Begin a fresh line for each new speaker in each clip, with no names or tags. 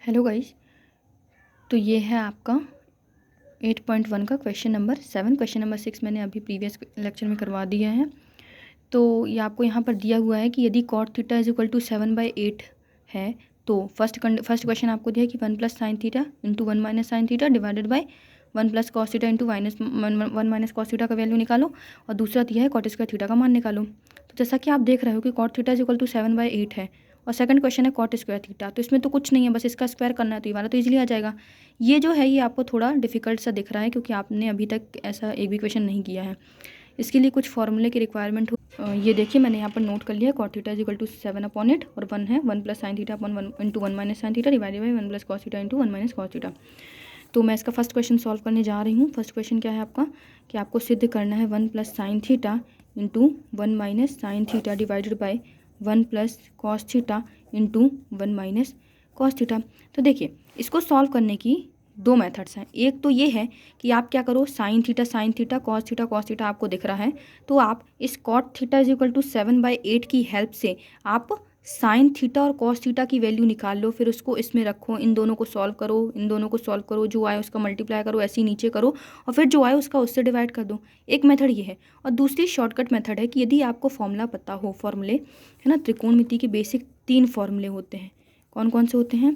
Hello guys. तो ये है आपका 8.1 का क्वेश्चन नंबर 7। क्वेश्चन नंबर 6 मैंने अभी प्रीवियस लेक्चर में करवा दिया है। तो ये आपको यहाँ पर दिया हुआ है कि यदि cot theta is equal to 7/8 है तो फर्स्ट क्वेश्चन आपको दिया है कि 1 + sin theta into 1 - sin theta divided by 1 + cos theta into 1 - cos theta का वैल्यू निकालो, और दूसरा दिया है cot स्क्वायर थीटा का मान निकालो। तो जैसा कि आप देख रहे हो कि cot theta is equal to 7/8 है और सेकंड क्वेश्चन है cot स्क्वायर थीटा, तो इसमें तो कुछ नहीं है, बस इसका स्क्वायर करना है, तो ये वाला तो इजीली आ जाएगा। ये जो है ये आपको थोड़ा डिफिकल्ट सा दिख रहा है क्योंकि आपने अभी तक ऐसा एक भी क्वेश्चन नहीं किया है। इसके लिए कुछ फॉर्मूले की रिक्वायरमेंट हो। ये देखिए मैंने यहाँ पर नोट कर लिया है। cot theta is equal to 7/8 और 1 है 1 + sin theta upon 1 into 1 - sin theta divided by 1 + cos theta into 1 - cos theta. तो मैं इसका फर्स्ट क्वेश्चन सॉल्व करने जा रही हूँ। फर्स्ट क्वेश्चन क्या है आपका कि आपको सिद्ध करना है 1 + sin theta into 1 - sin theta divided by 1 + cos theta into 1 - cos theta. तो देखिए इसको सॉल्व करने की दो मेथड्स हैं। एक तो ये है कि आप क्या करो, sin थीटा cos थीटा आपको दिख रहा है, तो आप इस cot theta is equal to 7/8 की हेल्प से आप sin थीटा और cos थीटा की वैल्यू निकाल लो, फिर उसको इसमें रखो, इन दोनों को सॉल्व करो, जो आए उसका मल्टीप्लाई करो, ऐसे ही नीचे करो, और फिर जो आए उसका उससे डिवाइड कर दो। एक मेथड ये है। और दूसरी शॉर्टकट मेथड है कि यदि आपको फॉर्मूला पता हो, फॉर्मूले है ना, त्रिकोणमिति के बेसिक 3 फॉर्मूले होते हैं। कौन कौन से होते हैं?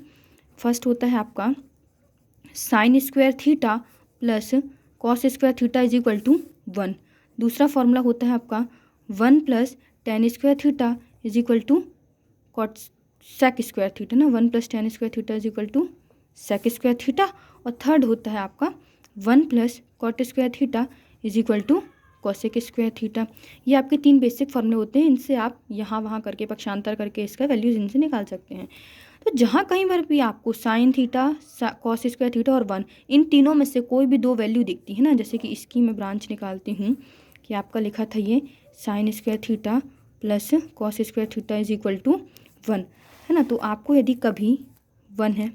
फर्स्ट होता है आपका sin square theta plus cos square theta is equal to 1। दूसरा फॉर्मूला होता है आपका 1 + tan square theta is equal to cot sec square theta ना, 1 + tan square theta is equal to sec square theta. और third होता है आपका 1 + cot square theta is equal to cosec square theta. ये आपके 3 बेसिक फॉर्मूले होते हैं। इनसे आप यहाँ वहाँ करके पक्षांतर करके इसका वैल्यूज इनसे निकाल सकते हैं। तो जहाँ कहीं पर भी आपको sin theta cos square theta और 1 इन तीनों में से कोई भी दो वैल्यू दिखती है ना, जैसे कि इसकी मैं ब्रांच निकालती हूँ कि आपका लिखा था ये sin square theta plus cos square theta is equal to 1 है ना। तो आपको यदि कभी 1 है,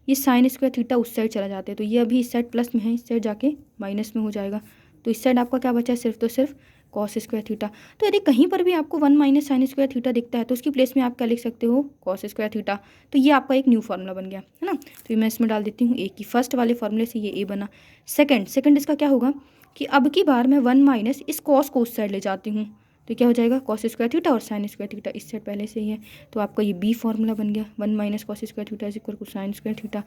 ये sin स्क्वायर थीटा उस साइड चला जाता है, तो ये अभी इस साइड प्लस में है, इस साइड जाके माइनस में हो जाएगा, तो इस साइड आपका क्या बचा है, सिर्फ तो सिर्फ cos स्क्वायर थीटा। तो यदि कहीं पर भी आपको 1 - sin स्क्वायर थीटा दिखता है तो उसकी प्लेस में आप क्या लिख सकते हो, cos स्क्वायर थीटा। तो ये आपका एक न्यू फार्मूला बन गया है ना। तो ये मैं इसमें डाल देती हूँ ए की, फर्स्ट वाले फार्मूले से ये ए बना। सेकंड इसका क्या होगा कि अब की बार मैं 1 - इस cos को उस साइड ले जाती हूँ, तो क्या हो जाएगा cos स्क्वायर थीटा और sin स्क्वायर थीटा इस साइड पहले से ही है, तो आपका ये बी फार्मूला बन गया 1 - cos square theta is equal to sin square theta.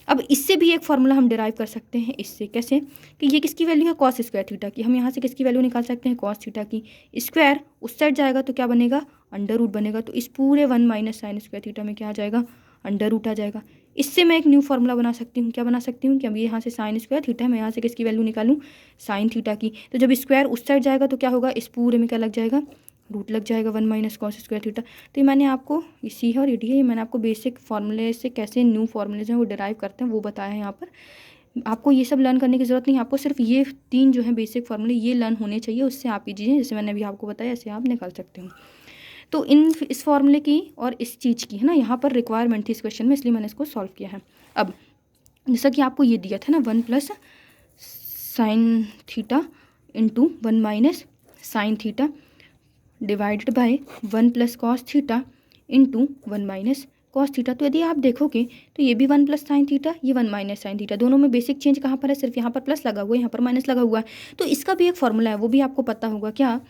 अब इससे भी एक फार्मूला हम डिराइव कर सकते हैं। इससे कैसे कि ये किसकी वैल्यू है, cos स्क्वायर थीटा की। हम यहाँ से किसकी वैल्यू निकाल सकते हैं, cos थीटा की। स्क्वायर उस साइड जाएगा तो क्या बनेगा, अंडर रूट बनेगा, तो इस पूरे 1 - sin स्क्वायर थीटा में क्या आ जाएगा, अंडर रूट आ जाएगा। इससे मैं एक न्यू फार्मूला बना सकती हूँ। क्या बना सकती हूँ कि अब यहाँ से sin स्क्वायर थीटा है, मैं यहाँ से किसकी वैल्यू निकालूँ, sin थीटा की। तो जब स्क्वायर उस साइड जाएगा तो क्या होगा, इस पूरे में क्या लग जाएगा, रूट लग जाएगा 1 - cos स्क्वायर थीटा। तो ये मैंने आपको इसी है और ये मैंने आपको बेसिक फार्मूले से कैसे न्यू फार्मूलेज हैं वो डिराइव करते हैं वो बताया है यहाँ पर। आपको ये सब लर्न करने की ज़रूरत नहीं, आपको सिर्फ ये 3 जो है बेसिक फार्मूले ये लर्न होने चाहिए, उससे आप ये चीज़ें जैसे मैंने अभी आपको बताया ऐसे आप निकाल सकते हो। तो इस फार्मूले की और इस चीज़ की है ना यहाँ पर रिक्वायरमेंट थी इस क्वेश्चन में, इसलिए मैंने इसको सॉल्व किया है। अब जैसा कि आपको ये दिया था ना 1 + sin theta into 1 - sin theta divided by 1 + cos theta into 1 - cos theta. तो यदि आप देखोगे तो ये भी 1 + sin थीटा, ये 1 - sin थीटा, दोनों में बेसिक चेंज कहाँ पर है, सिर्फ यहाँ पर प्लस लगा हुआ है, यहाँ पर माइनस लगा हुआ है। तो इसका भी एक फार्मूला है, वो भी आपको पता होगा, क्या,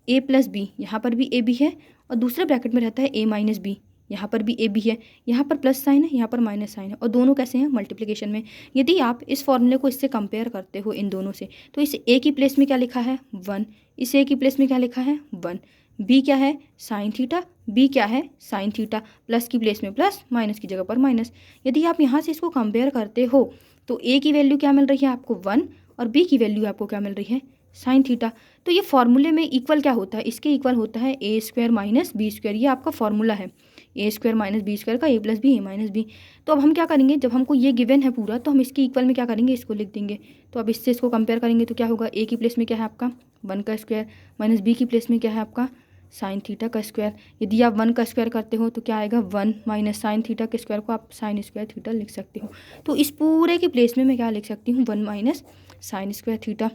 a + b, यहाँ पर भी ए बी है और दूसरे ब्रैकेट में रहता है a - b, यहाँ पर भी ए बी है, यहाँ पर प्लस साइन है, यहाँ पर माइनस साइन है, और दोनों कैसे हैं, मल्टीप्लिकेशन में। यदि आप इस फॉर्मूले को इससे कंपेयर करते हो इन दोनों से, तो इस ए की प्लेस में क्या लिखा है 1, इस ए की प्लेस में क्या लिखा है 1, बी क्या है साइन थीटा, बी क्या है साइन थीटा, प्लस की प्लेस में प्लस, माइनस की जगह पर माइनस। यदि आप यहाँ से इसको कंपेयर करते हो तो ए की वैल्यू क्या मिल रही है आपको 1 और बी की वैल्यू आपको क्या मिल रही है साइन थीटा। तो ये फॉर्मूले में इक्वल क्या होता है, इसके इक्वल होता है ए स्क्वायर माइनस बी स्क्वायर। ये आपका फॉर्मूला है ए स्क्वायर माइनस बी स्क्वायर का, ए + बी ए - बी। तो अब हम क्या करेंगे, जब हमको ये गिवन है पूरा तो हम इसके इक्वल में क्या करेंगे, इसको लिख देंगे। तो अब इससे इसको कंपेयर करेंगे तो क्या होगा, ए की प्लेस में क्या है आपका 1 का स्क्वायर माइनस बी की प्लेस में क्या है आपका साइन थीटा का स्क्वायर। यदि आप 1 का स्क्वायर करते हो तो क्या आएगा 1 - साइन थीटा के स्क्वायर को आप साइन स्क्वायर थीटा लिख सकते हो। तो इस पूरे के प्लेस में मैं क्या लिख सकती हूँ 1 - sine square theta.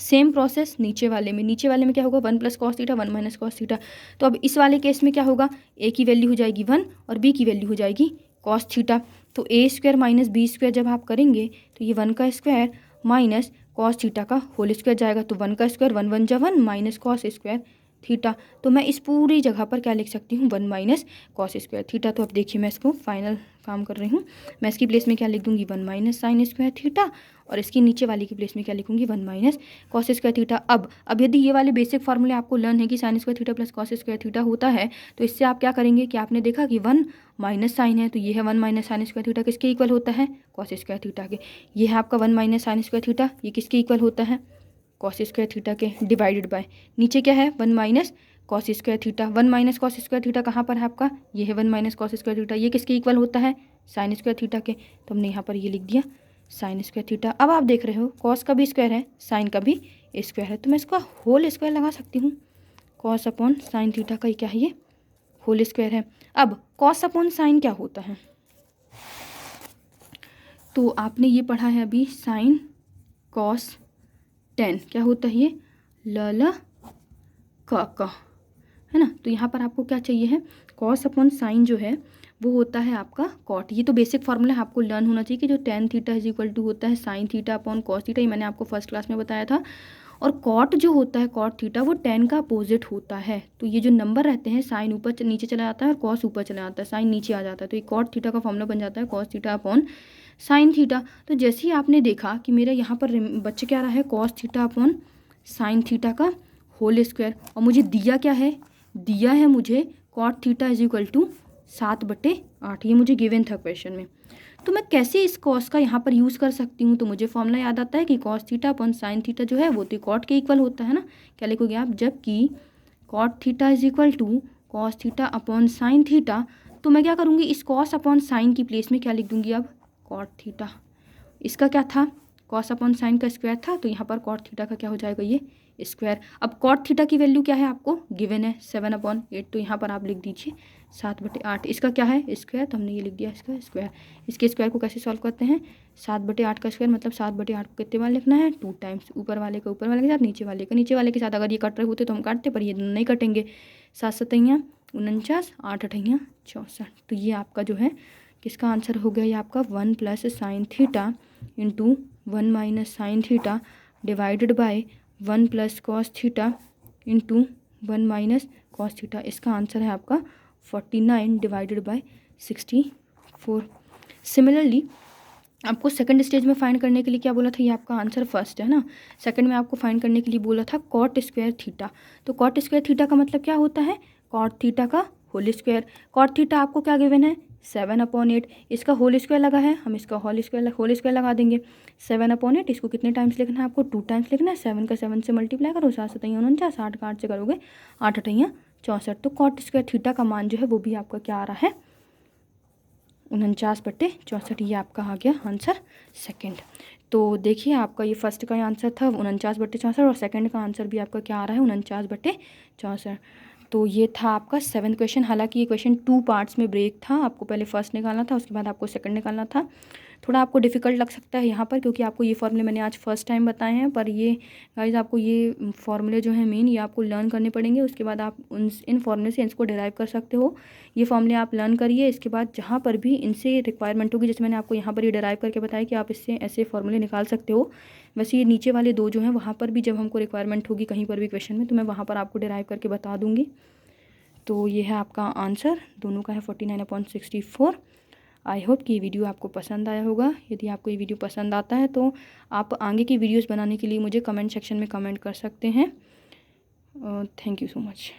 Same process नीचे वाले में क्या होगा 1 + cos थीटा 1 - cos थीटा। तो अब इस वाले केस में क्या होगा, ए की वैल्यू हो जाएगी 1 और बी की वैल्यू हो जाएगी कॉस थीटा। तो ए स्क्वायर माइनस बी स्क्वायर जब आप करेंगे तो ये 1 का स्क्वायर माइनस कॉस थीटा का होल स्क्वायर जाएगा। तो 1 का स्क्वायर 1 1 जा 1 माइनस कॉस स्क्वायर थीटा। तो मैं इस पूरी जगह पर क्या लिख सकती हूँ, 1 माइनस कॉस स्क्वायर थीटा। तो अब देखिए मैं इसको फाइनल काम कर रही हूँ। मैं इसकी प्लेस में क्या लिख दूँगी, 1 माइनस साइन स्क्वायर थीटा, और इसकी नीचे वाली की प्लेस में क्या लिखूँगी, 1 माइनस कॉस स्क्वायर थीटा। अब यदि ये वाले बेसिक फॉर्मूले आपको लर्न है कि sine square theta plus cos square theta होता है, तो इससे आप क्या करेंगे कि आपने देखा कि 1 माइनस साइन है, तो ये है 1 माइनस साइन स्क्वायर थीटा किसके इक्वल होता है, कॉस स्क्वायर थीटा के। ये है आपका 1 माइनस साइन स्क्वायर थीटा, ये किसके इक्वल होता है, कॉस स्क्वायर थीटा के, डिवाइडेड बाय नीचे क्या है 1 minus cos square theta. 1 minus cos square theta कहाँ पर है आपका, ये है 1 माइनस कॉस स्क्वायर थीटा, ये किसके इक्वल होता है, साइन स्क्वायर थीटा के। तो हमने यहाँ पर ये लिख दिया साइन स्क्वायर थीटा। अब आप देख रहे हो कॉस का भी स्क्वायर है, साइन का भी स्क्वायर है, तो मैं इसका होल स्क्वायर लगा सकती हूँ। कॉस अपॉन साइन थीटा का क्या है, ये होल स्क्वायर है। अब कॉस अपॉन साइन क्या होता है, तो आपने ये पढ़ा है अभी, साइन कॉस टेन क्या होता है, ये ल का है ना। तो यहाँ पर आपको क्या चाहिए है, कॉस अपॉन साइन जो है वो होता है आपका कॉट। ये तो बेसिक फॉर्मूला आपको लर्न होना चाहिए कि जो tan theta is equal to होता है sine theta upon cos theta, ये मैंने आपको फर्स्ट क्लास में बताया था। और कॉट जो होता है कॉट थीटा वो टेन का अपोजिट होता है। तो ये जो नंबर रहते हैं, साइन ऊपर नीचे चला जाता है और कॉस ऊपर चला जाता है, साइन नीचे आ जाता है, तो ये कॉट थीटा का फॉर्मूला बन जाता है cos theta upon sine theta. तो जैसे ही आपने देखा कि मेरा यहाँ पर बच क्या रहा है, cos theta upon sine theta का होल स्क्वायर, और मुझे दिया क्या है, दिया है मुझे cot theta is equal to 7/8, ये मुझे गिवन था क्वेश्चन में। तो मैं कैसे इस कॉस का यहाँ पर यूज़ कर सकती हूँ, तो मुझे फॉर्मूला याद आता है कि cos theta upon sine theta जो है वो तो कॉट के इक्वल होता है ना। क्या लिखोगे आप, जबकि cot theta is equal to cos theta upon sine theta, तो मैं क्या करूँगी, इस कॉस अपॉन साइन की प्लेस में क्या लिख दूँगी अब, कॉट थीटा। इसका क्या था, कॉस अपॉन साइन का स्क्वायर था, तो यहाँ पर कॉट थीटा का क्या हो जाएगा, ये स्क्वायर। अब कॉट थीटा की वैल्यू क्या है आपको गिवन है 7/8, तो यहाँ पर आप लिख दीजिए 7/8। इसका क्या है स्क्वायर, तो हमने ये लिख दिया इसका स्क्वायर। इसके स्क्वायर को कैसे सॉल्व करते हैं, 7/8 का स्क्वायर मतलब 7/8 को कितने बार लिखना है, 2 टाइम्स, ऊपर वाले का ऊपर वाले के साथ, नीचे वाले का नीचे वाले के साथ। अगर ये कट रहे होते तो हम काटते, पर ये नहीं कटेंगे। 7 7 49, 8 8 64। तो ये आपका जो है किसका आंसर हो गया, ये आपका 1 plus sine theta into 1 minus sine theta divided by 1 plus cos theta into 1 minus cos theta. इसका आंसर है आपका 49 डिवाइडेड बाय 64। सिमिलरली आपको सेकंड स्टेज में फाइंड करने के लिए क्या बोला था, ये आपका आंसर फर्स्ट है ना। सेकंड में आपको फाइंड करने के लिए बोला था कॉट स्क्वायर थीटा। तो कॉट स्क्वायर थीटा का मतलब क्या होता है, कॉट थीटा का होल स्क्वायर। कॉट थीटा आपको क्या गिवन है, 7/8। इसका होल स्क्वायर लगा है, हम इसका होल स्क्वायर लगा देंगे। 7/8 इसको कितने टाइम्स लिखना है आपको, 2 टाइम्स लिखना है। 7 का 7 से मल्टीप्लाई करो, 7 7 49, 8 का 8 से करोगे 8 8 64। तो कॉट स्क्वायर थीटा का मान जो है वो भी आपका क्या आ रहा है, 49/64। ये आपका आ गया आंसर सेकंड। तो देखिए आपका ये फर्स्ट का आंसर था 49/64, और सेकंड का आंसर भी आपका क्या आ रहा है 49/64। तो ये था आपका 7th क्वेश्चन। हालांकि ये क्वेश्चन 2 पार्ट्स में ब्रेक था, आपको पहले फर्स्ट निकालना था, उसके बाद आपको सेकंड निकालना था। थोड़ा आपको डिफ़िकल्ट लग सकता है यहाँ पर, क्योंकि आपको ये फॉर्मूले मैंने आज फर्स्ट टाइम बताए हैं, पर ये गाइस आपको ये फॉर्मूले जो हैं मेन, ये आपको लर्न करने पड़ेंगे। उसके बाद आप इन फॉर्मूले से इसको डिराइव कर सकते हो। ये फॉर्मूले आप लर्न करिए, इसके बाद जहाँ पर भी इनसे रिक्वायरमेंट होगी, जैसे मैंने आपको यहाँ पर ये डिराइव करके बताया कि आप इससे ऐसे फॉर्मूले निकाल सकते हो, वैसे ये नीचे वाले 2 जो हैं वहाँ पर भी जब हमको रिक्वायरमेंट होगी कहीं पर भी क्वेश्चन में, तो मैं वहाँ पर आपको डिराइव करके बता दूँगी। तो ये है आपका आंसर, दोनों का है 49/64। आई होप कि ये वीडियो आपको पसंद आया होगा। यदि आपको ये वीडियो पसंद आता है तो आप आगे की वीडियोस बनाने के लिए मुझे कमेंट सेक्शन में कमेंट कर सकते हैं। Thank you so much.